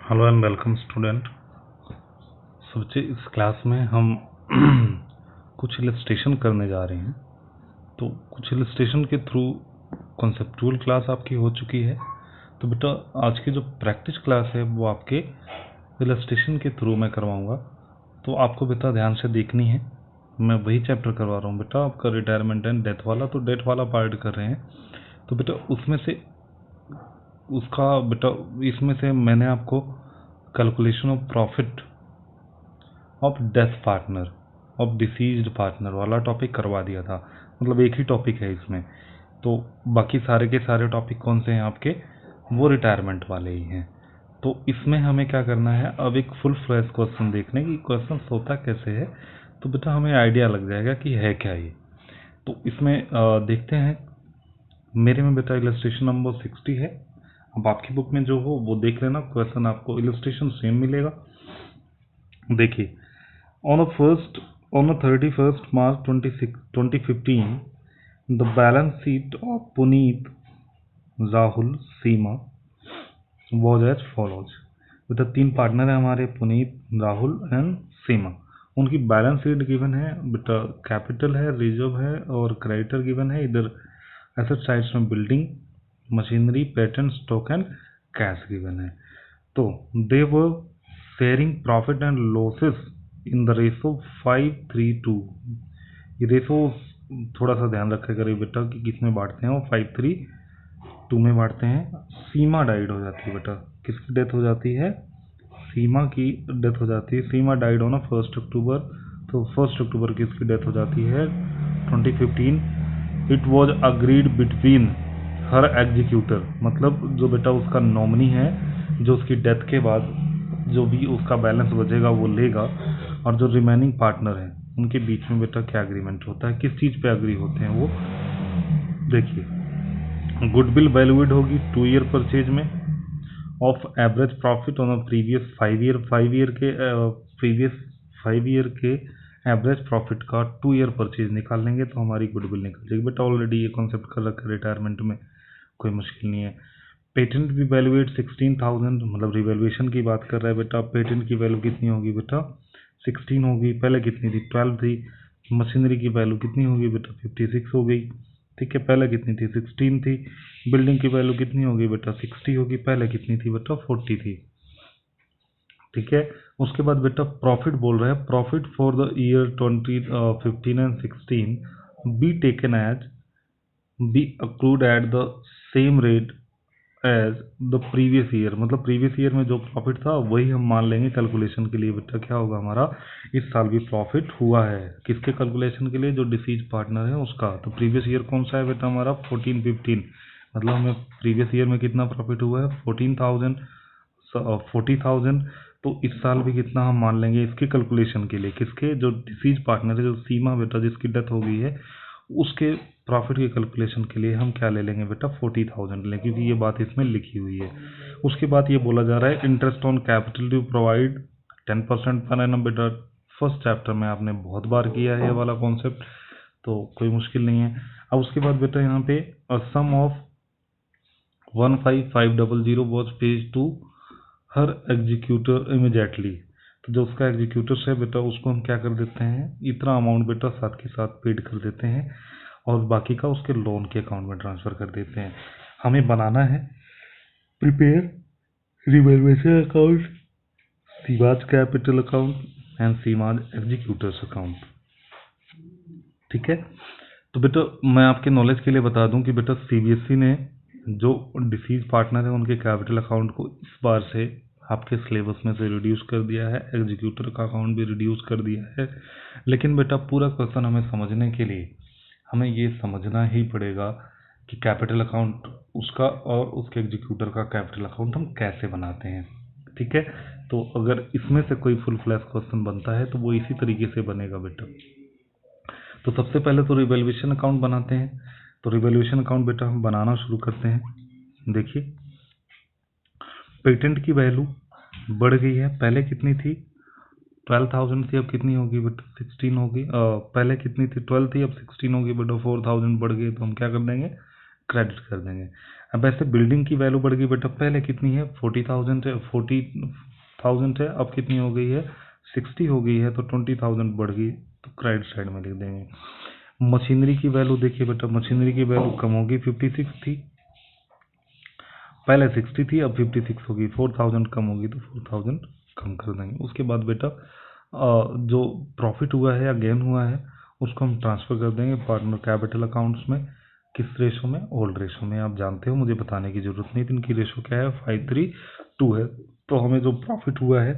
Hello and welcome student. सोचे इस class में हम कुछ इलस्ट्रेशन करने जा रहे हैं। तो कुछ इलस्ट्रेशन के थ्रू कॉन्सेप्चुअल क्लास आपकी हो चुकी है। तो बेटा आज की जो प्रैक्टिस क्लास है वो आपके इलस्ट्रेशन के थ्रू मैं करवाऊंगा। तो आपको बेटा ध्यान से देखनी है। मैं वही चैप्टर करवा रहा हूँ बेटा, आपका रिटायरमेंट एंड डेथ वाला। तो डेथ वाला पार्ट कर रहे हैं। तो बेटा उसमें से इसमें से मैंने आपको calculation of profit of death partner of deceased partner वाला टॉपिक करवा दिया था। मतलब एक ही टॉपिक है इसमें। तो बाकी सारे के सारे टॉपिक कौन से हैं आपके, वो रिटायरमेंट वाले ही हैं। तो इसमें हमें क्या करना है, अब एक फुल फ्लैश क्वेश्चन देखने की, क्वेश्चन होता कैसे है। तो बेटा हमें आइडिया लग जाएगा कि है क्या ये। तो इसमें देखते हैं। मेरे में बेटा इलस्ट्रेशन नंबर 60 है। अब आपकी बुक में जो हो वो देख लेना, क्वेश्चन आपको इलस्ट्रेशन सेम मिलेगा। देखिए, on the 31st March 2015, the balance sheet of Puneet, Rahul, Seema was as follows. बेटा तीन पार्टनर है हमारे, पुनीत, राहुल एंड सीमा। उनकी बैलेंस शीट गिवन है बेटा, कैपिटल है, रिजर्व है और क्रेडिटर गिवन है। इधर एसेट साइड्स में building, machinery, patent, stock and cash given है। तो they were sharing profit and losses in the ratio 5:3:2। ये रेशो थोड़ा सा ध्यान रखा करिए बेटा कि किस में बांटते हैं, वो 5:3:2 में बांटते हैं। सीमा डाइड हो जाती है बेटा, किसकी डेथ हो जाती है, सीमा की डेथ हो जाती है। सीमा डाइड ऑन 1 अक्टूबर। तो 1 अक्टूबर की इसकी डेथ हो जाती है 2015। It was agreed between her executor, मतलब जो बेटा उसका नॉमिनी है, जो उसकी डेथ के बाद जो भी उसका बैलेंस बचेगा वो लेगा, और जो रिमेनिंग पार्टनर हैं उनके बीच में बेटा क्या एग्रीमेंट होता है, किस चीज़ पे एग्री होते हैं वो देखिए। गुडविल वैल्यूड होगी 2 ईयर परचेज में of average profit on previous 5 year के एवरेज प्रॉफिट का 2 ईयर परचेज निकाल लेंगे तो हमारी गुडविल निकल जाएगी। बेटा ऑलरेडी ये कॉन्सेप्ट कर रखा है रिटायरमेंट में, कोई मुश्किल नहीं है। पेटेंट भी वैल्यूएट 16,000, मतलब रिवैल्यूएशन की बात कर रहा है बेटा। पेटेंट की वैल्यू कितनी होगी बेटा, 16 होगी। पहले कितनी थी, 12 थी। मशीनरी की वैल्यू कितनी होगी बेटा, 56 हो गई। ठीक है, पहले कितनी थी, 16 थी। बिल्डिंग की वैल्यू कितनी होगी बेटा, 60 होगी। पहले कितनी थी बेटा, 40 थी। ठीक है, उसके बाद बेटा प्रॉफिट बोल रहा है, profit for the year 2015 and 16 be taken as be accrued at the same rate as the previous year. मतलब प्रीवियस ईयर में जो प्रॉफिट था वही हम मान लेंगे कैलकुलेशन के लिए। बेटा क्या होगा हमारा, इस साल भी प्रॉफिट हुआ है, किसके कैलकुलेशन के लिए, जो डिसीज पार्टनर है उसका। तो प्रीवियस ईयर कौन सा है बेटा हमारा, 14-15। मतलब हमें प्रीवियस ईयर में कितना प्रॉफिट हुआ है, 40,000। तो इस साल भी कितना हम मान लेंगे इसके कैलकुलेशन के लिए, किसके, जो डिसीज पार्टनर है, जो सीमा बेटा जिसकी डेथ हो गई है, उसके प्रॉफिट के कैलकुलेशन के लिए हम क्या ले लेंगे बेटा, 40,000 लें, क्योंकि ये बात इसमें लिखी हुई है। उसके बाद ये बोला जा रहा है interest on capital to provide 10% per annum. बेटा फर्स्ट चैप्टर में आपने बहुत बार किया है ये वाला कॉन्सेप्ट, तो कोई मुश्किल नहीं है। अब उसके बाद बेटा यहाँ पे sum of 15,500 was paid to her executor immediately. तो जो उसका एग्जीक्यूटर है बेटा उसको हम क्या कर देते हैं, इतना अमाउंट बेटा साथ के साथ पेड कर देते हैं और बाकी का उसके लोन के अकाउंट में ट्रांसफ़र कर देते हैं। हमें बनाना है prepare revaluation account, Seema's capital account and Seema's executors account. ठीक है, तो बेटा मैं आपके नॉलेज के लिए बता दूं कि बेटा सीबीएसई ने जो डिसीज पार्टनर है उनके कैपिटल अकाउंट को इस बार से आपके सिलेबस में से रिड्यूस कर दिया है, एग्जीक्यूटर का अकाउंट भी रिड्यूस कर दिया है। लेकिन बेटा पूरा क्वेश्चन हमें समझने के लिए हमें ये समझना ही पड़ेगा कि कैपिटल अकाउंट उसका और उसके एग्जीक्यूटर का कैपिटल अकाउंट हम कैसे बनाते हैं। ठीक है, तो अगर इसमें से कोई फुल फ्लैश क्वेश्चन बनता है तो वो इसी तरीके से बनेगा बेटा। तो सबसे पहले तो रिवैल्यूएशन अकाउंट बनाते हैं। तो रिवैल्यूएशन अकाउंट बेटा हम बनाना शुरू करते हैं। देखिए, पेटेंट की वैल्यू बढ़ गई है, पहले कितनी थी, 12,000 थी, अब कितनी होगी बेटा, 16 होगी। पहले कितनी थी, 12 थी, अब 16 होगी बेटा, 4,000 बढ़ गई। तो हम क्या कर देंगे, क्रेडिट कर देंगे। अब ऐसे बिल्डिंग की वैल्यू बढ़ गई बेटा, पहले कितनी है 40,000 है, 40,000 है, अब कितनी हो गई है 60 हो गई है, तो 20,000 बढ़ गई, तो क्रेडिट साइड में लिख देंगे। मशीनरी की वैल्यू देखिए बेटा, मशीनरी की वैल्यू कम होगी, 56 थी, पहले 60 थी, अब 56 होगी, 4,000 कम होगी तो 4,000 कम कर देंगे। उसके बाद बेटा जो प्रॉफिट हुआ है या गेन हुआ है उसको हम ट्रांसफ़र कर देंगे पार्टनर कैपिटल अकाउंट्स में। किस रेशो में? ओल्ड रेशो में। आप जानते हो, मुझे बताने की जरूरत नहीं, इनकी रेशो क्या है 5:3:2 है। तो हमें जो प्रॉफिट हुआ है,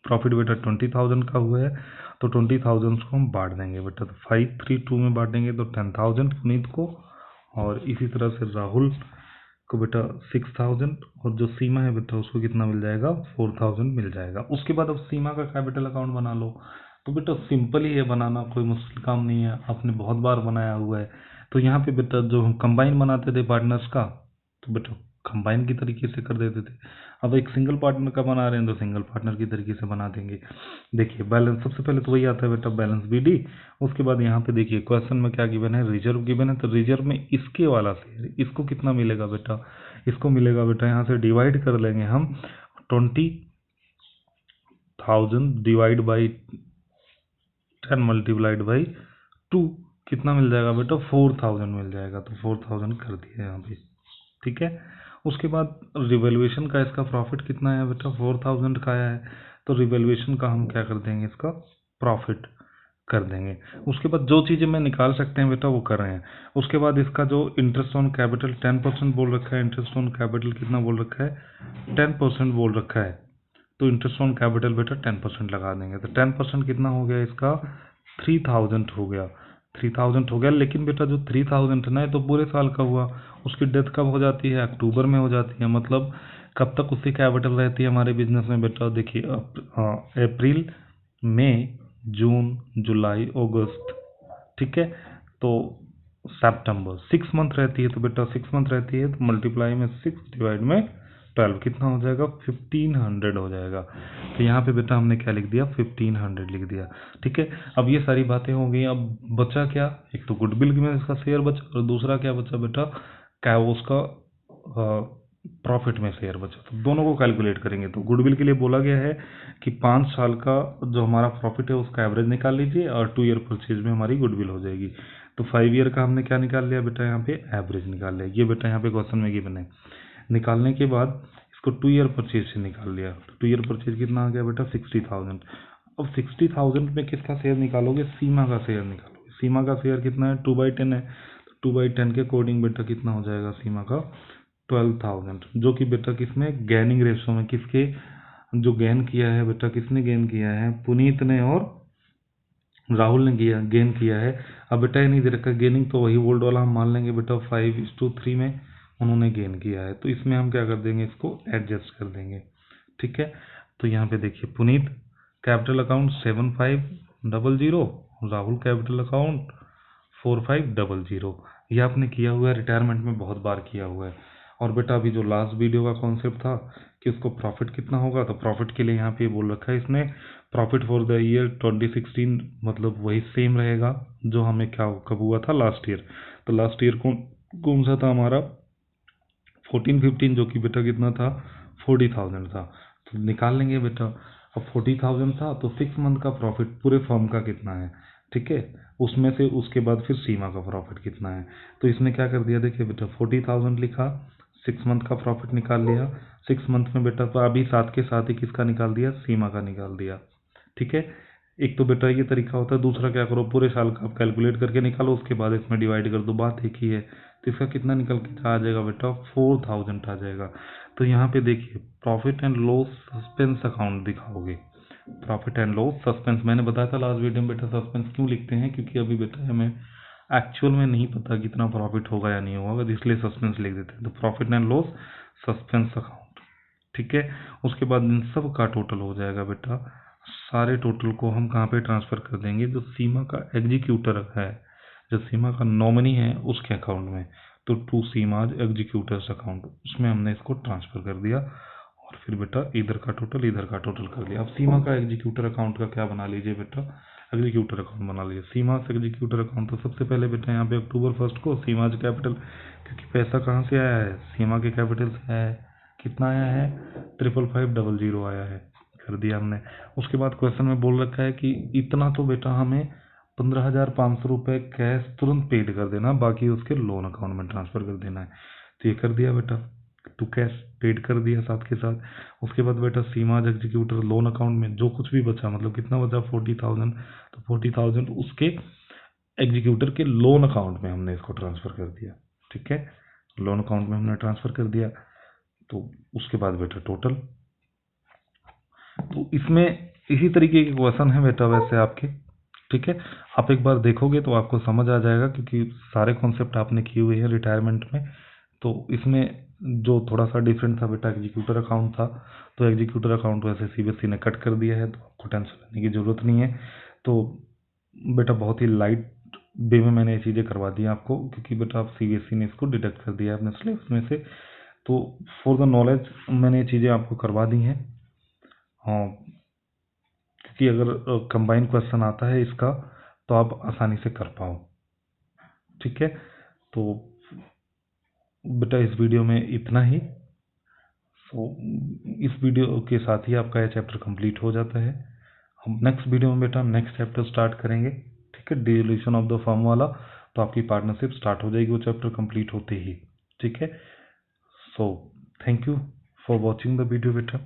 प्रॉफिट बेटा 20,000 का हुआ है, तो 20,000 को हम बांट देंगे बेटा, तो 5:3:2 में बांटेंगे तो 10,000 पुनीत को, और इसी तरह से राहुल को बेटा 6,000, और जो सीमा है बेटा उसको कितना मिल जाएगा 4,000 मिल जाएगा। उसके बाद अब सीमा का कैपिटल अकाउंट बना लो। तो बेटा सिंपल ही है बनाना, कोई मुश्किल काम नहीं है, आपने बहुत बार बनाया हुआ है। तो यहाँ पे बेटा जो हम कंबाइन बनाते थे पार्टनर्स का, तो बेटा कंबाइन की तरीके से कर देते थे। अब एक सिंगल पार्टनर का बना रहे हैं तो सिंगल पार्टनर की तरीके से बना देंगे। देखिए बैलेंस सबसे पहले तो वही आता है बेटा, बैलेंस बीडी। उसके बाद यहाँ पे देखिए क्वेश्चन में क्या गिवन है, रिजर्व गिवन है, तो रिजर्व में इसके वाला शेयर, इसको कितना मिलेगा बेटा, इसको मिलेगा बेटा, यहाँ से डिवाइड कर लेंगे हम 20,000 डिवाइड बाई 10 मल्टीप्लाइड बाई 2, कितना मिल जाएगा बेटा 4,000 मिल जाएगा, तो 4,000 कर दिया यहाँ पे, ठीक है। उसके बाद रिवैल्यूएशन का इसका प्रॉफिट कितना है बेटा 4,000 का आया है, तो रिवैल्यूएशन का हम क्या कर देंगे, इसका प्रॉफिट कर देंगे। उसके बाद जो चीज़ें मैं निकाल सकते हैं बेटा वो कर रहे हैं। उसके बाद इसका जो इंटरेस्ट ऑन कैपिटल 10% बोल रखा है, इंटरेस्ट ऑन कैपिटल कितना बोल रखा है 10% बोल रखा है, तो इंटरेस्ट ऑन कैपिटल बेटा 10% लगा देंगे, तो 10% कितना हो गया इसका 3,000 हो गया, 3,000 हो गया। लेकिन बेटा जो 3,000 है ना, ये तो पूरे साल का हुआ, उसकी डेथ कब हो जाती है, अक्टूबर में हो जाती है, मतलब कब तक उसकी कैपिटल रहती है हमारे बिजनेस में बेटा, देखिए अप्रैल, मई, जून, जुलाई, अगस्त, ठीक है, तो सितंबर, 6 मंथ रहती है, तो बेटा 6 मंथ रहती है, तो मल्टीप्लाई में 6 डिवाइड में 12 कितना हो जाएगा 1,500 हो जाएगा। तो यहाँ पे बेटा हमने क्या लिख दिया 1,500 लिख दिया, ठीक है। अब ये सारी बातें हो गई, अब बचा क्या, एक तो गुडविल में इसका शेयर बचा, और दूसरा क्या बचा बेटा, क्या उसका प्रॉफिट में शेयर बचा, तो दोनों को कैलकुलेट करेंगे। तो गुडविल के लिए बोला गया है कि 5 साल का जो हमारा प्रॉफिट है उसका एवरेज निकाल लीजिए, और 2 ईयर परचेज में हमारी गुडविल हो जाएगी। तो 5 ईयर का हमने क्या निकाल लिया बेटा, यहाँ पे एवरेज निकाल लिया, ये बेटा यहाँ पे क्वेश्चन में गिवन है। निकालने के बाद इसको 2 ईयर परचेज से निकाल लिया, तो 2 ईयर परचेज कितना आ गया बेटा 60,000। अब 60,000 में किसका शेयर निकालोगे, सीमा का शेयर निकालोगे। सीमा का शेयर कितना है 2/10 है, तो 2/10 के अकॉर्डिंग बेटा कितना हो जाएगा सीमा का 12,000, जो कि बेटा किसमें गेनिंग रेशो में, किसके जो गेन किया है बेटा, किसने गेन किया है, पुनीत ने और राहुल ने किया, गेन किया है। अब बेटा ये नहीं दे रखा गेनिंग, तो वही ओल्ड वाला हम मान लेंगे बेटा 5:3 में उन्होंने गेन किया है, तो इसमें हम क्या कर देंगे, इसको एडजस्ट कर देंगे, ठीक है। तो यहाँ पे देखिए Puneet capital account 7,500, Rahul capital account 4,500, ये आपने किया हुआ है, रिटायरमेंट में बहुत बार किया हुआ है। और बेटा अभी जो लास्ट वीडियो का कॉन्सेप्ट था कि उसको प्रॉफिट कितना होगा, तो प्रॉफिट के लिए यहाँ पे बोल रखा है इसने प्रॉफिट फॉर द ईयर 2016, मतलब वही सेम रहेगा जो हमें क्या कब हुआ था लास्ट ईयर। तो लास्ट ईयर कौन सा था हमारा 14-15, जो कि बेटा कितना था 40,000 था, तो निकाल लेंगे बेटा। अब 40,000 था तो 6 मंथ का प्रॉफिट पूरे फर्म का कितना है, ठीक है, उसमें से उसके बाद फिर सीमा का प्रॉफिट कितना है। तो इसने क्या कर दिया, देखिए बेटा 40,000 लिखा, 6 मंथ का प्रॉफिट निकाल लिया, 6 मंथ में बेटा तो अभी साथ के साथ ही किसका निकाल दिया, सीमा का निकाल दिया, ठीक है। एक तो बेटा ये तरीका होता है, दूसरा क्या करो पूरे साल का आप कैलकुलेट करके निकालो, उसके बाद इसमें डिवाइड कर दो, बात एक ही है। तो इसका कितना निकल के आ जाएगा बेटा 4,000 आ जाएगा। तो यहाँ पे देखिए profit and loss suspense account दिखाओगे, प्रॉफिट एंड लॉस सस्पेंस, मैंने बताया था लास्ट वीडियो में बेटा सस्पेंस क्यों लिखते हैं, क्योंकि अभी बेटा हमें एक्चुअल में नहीं पता कितना प्रॉफिट होगा या नहीं होगा, इसलिए सस्पेंस लिख देते हैं। तो profit and loss suspense account, ठीक है। उसके बाद इन सब का टोटल हो जाएगा बेटा, सारे टोटल को हम कहाँ पे ट्रांसफ़र कर देंगे, जो सीमा का एग्जीक्यूटर है, जो सीमा का नॉमिनी है उसके अकाउंट में, तो टू सीमाज एग्जीक्यूटर्स अकाउंट, उसमें हमने इसको ट्रांसफ़र कर दिया, और फिर बेटा इधर का टोटल इधर का टोटल कर लिया। अब सीमा का एग्जीक्यूटर अकाउंट का क्या बना लीजिए बेटा, एग्जीक्यूटर अकाउंट बना लीजिए। सीमास एग्जीक्यूटर अकाउंट, तो सबसे पहले बेटा यहाँ पे अक्टूबर 1 को सीमास कैपिटल, क्योंकि पैसा कहाँ से आया है, सीमा के कैपिटल से आया है। कितना आया है, 55500 आया है, कर दिया हमने। उसके बाद क्वेश्चन में बोल रखा है कि इतना तो बेटा हमें 15,500 रुपये कैश तुरंत पेड कर देना, बाकी उसके लोन अकाउंट में ट्रांसफर कर देना है। तो ये कर दिया बेटा, तो कैश पेड कर दिया साथ के साथ। उसके बाद बेटा सीमाज एग्जीक्यूटर लोन अकाउंट में जो कुछ भी बचा, मतलब कितना बचा 40,000, तो 40,000 उसके एग्जीक्यूटर के लोन अकाउंट में हमने इसको ट्रांसफर कर दिया। ठीक है, लोन अकाउंट में हमने ट्रांसफर कर दिया। तो उसके बाद बेटा टोटल, तो इसमें इसी तरीके के क्वेश्चन है बेटा वैसे आपके। ठीक है, आप एक बार देखोगे तो आपको समझ आ जाएगा, क्योंकि सारे कॉन्सेप्ट आपने किए हुए हैं रिटायरमेंट में। तो इसमें जो थोड़ा सा डिफरेंट था बेटा, एग्जीक्यूटर अकाउंट था, तो एग्जीक्यूटर अकाउंट वैसे सीबीएसई ने कट कर दिया है, तो आपको टेंशन लेने की ज़रूरत नहीं है। तो बेटा बहुत ही लाइट वे में मैंने ये चीज़ें करवा दी आपको, क्योंकि बेटा आप सीबीएसई ने इसको डिडक्ट कर दिया है अपने सिलेबस में से। तो फॉर द नॉलेज मैंने ये चीज़ें आपको करवा दी हैं। हाँ, क्योंकि अगर कंबाइन क्वेश्चन आता है इसका तो आप आसानी से कर पाओ। ठीक है, तो बेटा इस वीडियो में इतना ही। सो इस वीडियो के साथ ही आपका यह चैप्टर कंप्लीट हो जाता है। हम नेक्स्ट वीडियो में बेटा नेक्स्ट चैप्टर स्टार्ट करेंगे। ठीक है, डिसोल्यूशन ऑफ द फर्म वाला, तो आपकी पार्टनरशिप स्टार्ट हो जाएगी वो चैप्टर कंप्लीट होते ही। ठीक है, so thank you for watching the video बेटा।